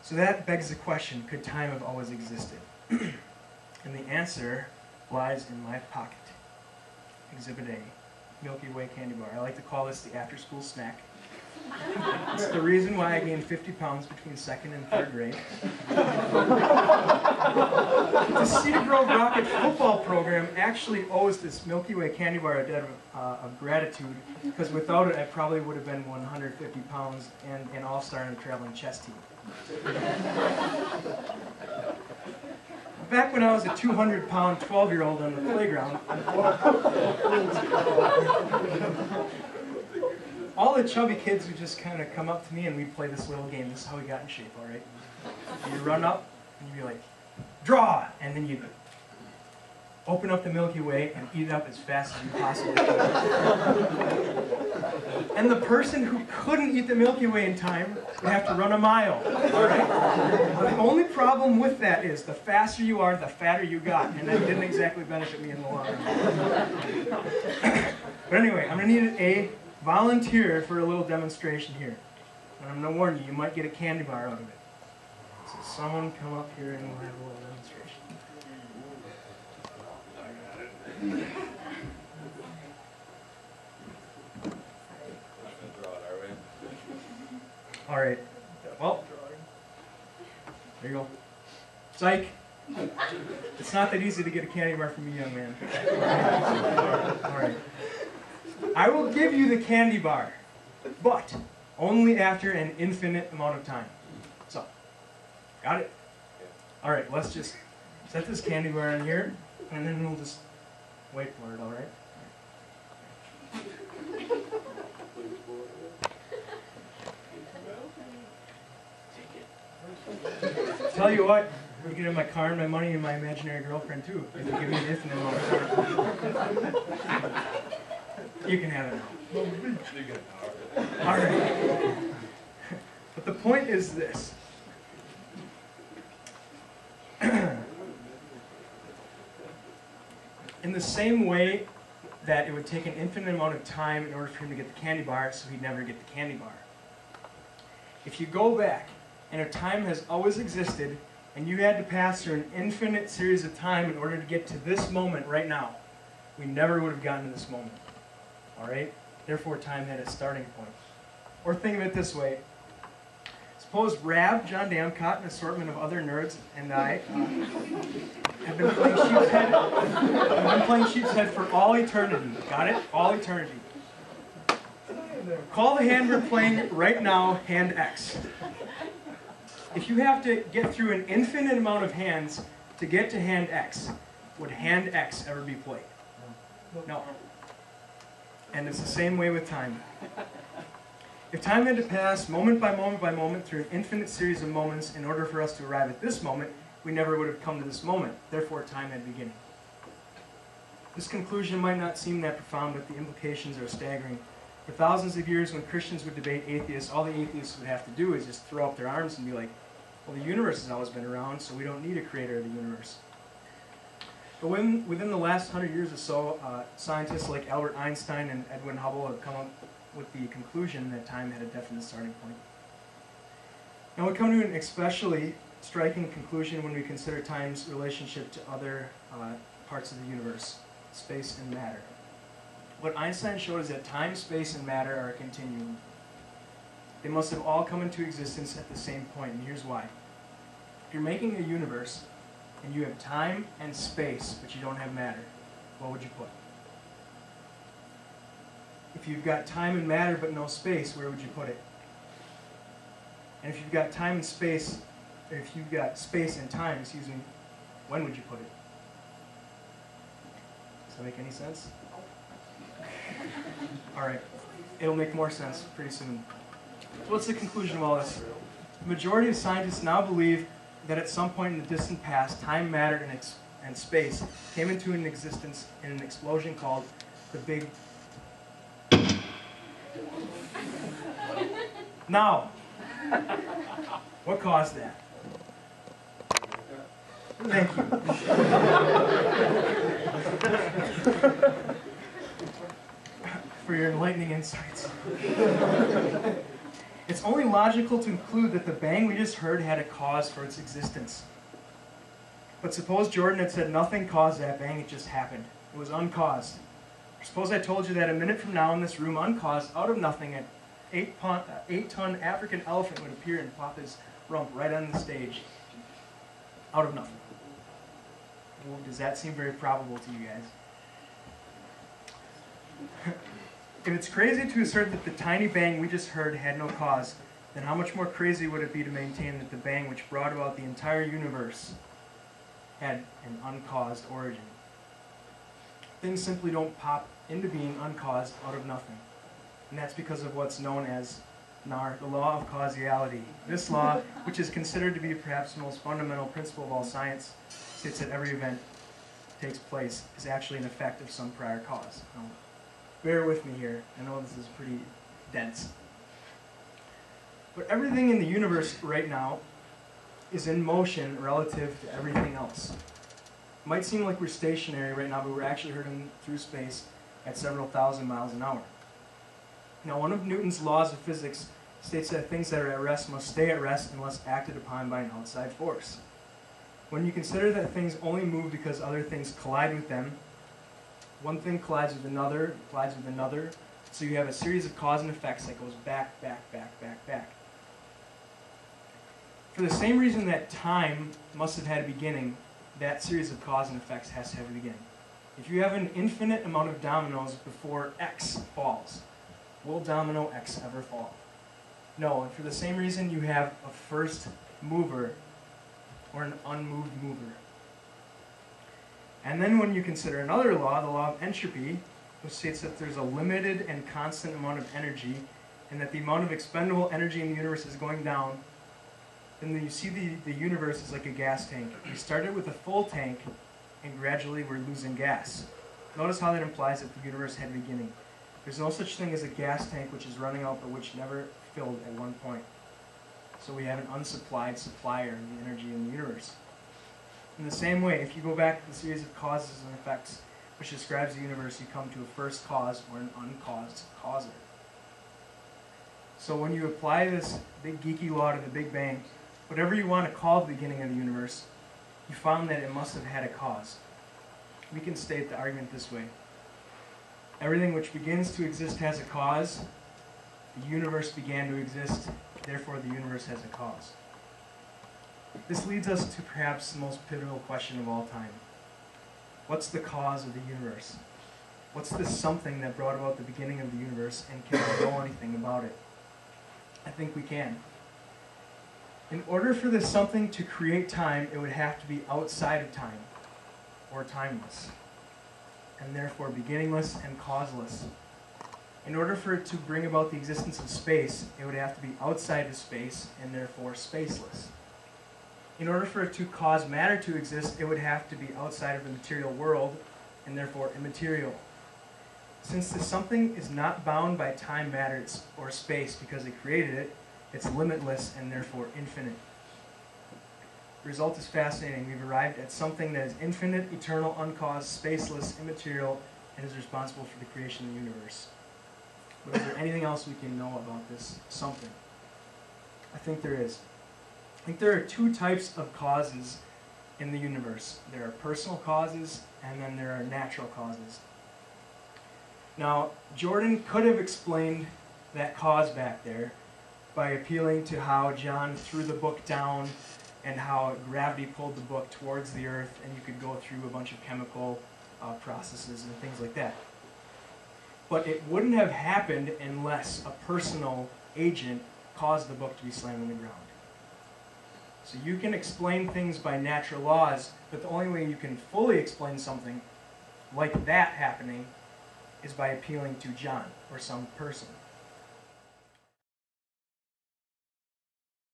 So that begs the question, could time have always existed? And the answer lies in my pocket. Exhibit A, Milky Way candy bar. I like to call this the after-school snack. It's the reason why I gained 50 pounds between 2nd and 3rd grade. The Cedar Grove Rocket football program actually owes this Milky Way candy bar a debt of gratitude, because without it I probably would have been 150 pounds and an all-star in a traveling chess team. Back when I was a 200-pound 12-year-old on the playground, all the chubby kids would just kind of come up to me and we'd play this little game. This is how we got in shape, all right? You'd run up and you'd be like, draw! And then you'd open up the Milky Way and eat it up as fast as you possibly could. And the person who couldn't eat the Milky Way in time would have to run a mile, all right? The only problem with that is the faster you are, the fatter you got, and that didn't exactly benefit me in the long run. But anyway, I'm going to need a volunteer for a little demonstration here. And I'm going to warn you, you might get a candy bar out of it. So someone come up here and we'll have a little demonstration. All right. Well, there you go. Psych. It's not that easy to get a candy bar from you, young man. All right. I will give you the candy bar, but only after an infinite amount of time. So, got it? All right, let's just set this candy bar in here, and then we'll just wait for it, all right? Tell you what, you can have my car and my money and my imaginary girlfriend too, if you give me an infinite amount of time. You can have it now. All right. But the point is this. In the same way that it would take an infinite amount of time in order for him to get the candy bar, so he'd never get the candy bar. If you go back, and if time has always existed, and you had to pass through an infinite series of time in order to get to this moment right now, we never would have gotten to this moment. All right? Therefore, time had a starting point. Or think of it this way. Suppose Rab, John Damcott, and an assortment of other nerds, and I have been playing Sheep's Head for all eternity. Got it? All eternity. Call the hand we're playing right now hand X. If you have to get through an infinite amount of hands to get to hand X, would hand X ever be played? No. And it's the same way with time. If time had to pass moment by moment by moment through an infinite series of moments in order for us to arrive at this moment, we never would have come to this moment. Therefore, time had beginning. This conclusion might not seem that profound, but the implications are staggering. For thousands of years, when Christians would debate atheists, all the atheists would have to do is just throw up their arms and be like, well, the universe has always been around, so we don't need a creator of the universe. But within the last 100 years or so, scientists like Albert Einstein and Edwin Hubble have come up with the conclusion that time had a definite starting point. Now we come to an especially striking conclusion when we consider time's relationship to other parts of the universe, space and matter. What Einstein showed is that time, space, and matter are a continuum. They must have all come into existence at the same point, and here's why. If you're making a universe, and you have time and space, but you don't have matter, what would you put? If you've got time and matter but no space, where would you put it? And if you've got time and space, or if you've got space and time, excuse me, when would you put it? Does that make any sense? All right, it'll make more sense pretty soon. So what's the conclusion of all this? The majority of scientists now believe that at some point in the distant past, time, matter, and space came into an existence in an explosion called the Big... Now, what caused that? Thank you. For your enlightening insights. It's it's only logical to conclude that the bang we just heard had a cause for its existence. But suppose Jordan had said nothing caused that bang, it just happened. It was uncaused. Or suppose I told you that a minute from now in this room, uncaused, out of nothing, an 8-ton African elephant would appear and plop his rump right on the stage. Out of nothing. Well, does that seem very probable to you guys? If it's crazy to assert that the tiny bang we just heard had no cause, then how much more crazy would it be to maintain that the bang which brought about the entire universe had an uncaused origin? Things simply don't pop into being uncaused out of nothing. And that's because of what's known as NAR, the law of causality. This law, which is considered to be perhaps the most fundamental principle of all science, states that every event takes place is actually an effect of some prior cause. Now, bear with me here. I know this is pretty dense. But everything in the universe right now is in motion relative to everything else. It might seem like we're stationary right now, but we're actually hurtling through space at several thousand miles an hour. Now, one of Newton's laws of physics states that things that are at rest must stay at rest unless acted upon by an outside force. When you consider that things only move because other things collide with them, one thing collides with another, so you have a series of cause and effects that goes back. For the same reason that time must have had a beginning, that series of cause and effects has to have a beginning. If you have an infinite amount of dominoes before X falls, will domino X ever fall? No, and for the same reason you have a first mover or an unmoved mover. And then when you consider another law, the law of entropy, which states that there's a limited and constant amount of energy, and that the amount of expendable energy in the universe is going down, then you see the universe is like a gas tank. We started with a full tank, and gradually we're losing gas. Notice how that implies that the universe had a beginning. There's no such thing as a gas tank which is running out but which never filled at one point. So we have an unsupplied supplier of the energy in the universe. In the same way, if you go back to the series of causes and effects which describes the universe, you come to a first cause or an uncaused causer. So when you apply this big geeky law to the Big Bang, whatever you want to call the beginning of the universe, you found that it must have had a cause. We can state the argument this way. Everything which begins to exist has a cause. The universe began to exist, therefore the universe has a cause. This leads us to perhaps the most pivotal question of all time. What's the cause of the universe? What's this something that brought about the beginning of the universe, and can we know anything about it? I think we can. In order for this something to create time, it would have to be outside of time, or timeless, and therefore beginningless and causeless. In order for it to bring about the existence of space, it would have to be outside of space, and therefore spaceless. In order for it to cause matter to exist, it would have to be outside of the material world, and therefore immaterial. Since this something is not bound by time, matter, or space because it created it, it's limitless and therefore infinite. The result is fascinating. We've arrived at something that is infinite, eternal, uncaused, spaceless, immaterial, and is responsible for the creation of the universe. But is there anything else we can know about this something? I think there is. I think there are two types of causes in the universe. There are personal causes, and then there are natural causes. Now, Jordan could have explained that cause back there by appealing to how John threw the book down and how gravity pulled the book towards the earth, and you could go through a bunch of chemical processes and things like that. But it wouldn't have happened unless a personal agent caused the book to be slammed on the ground. So you can explain things by natural laws, but the only way you can fully explain something like that happening is by appealing to John or some person.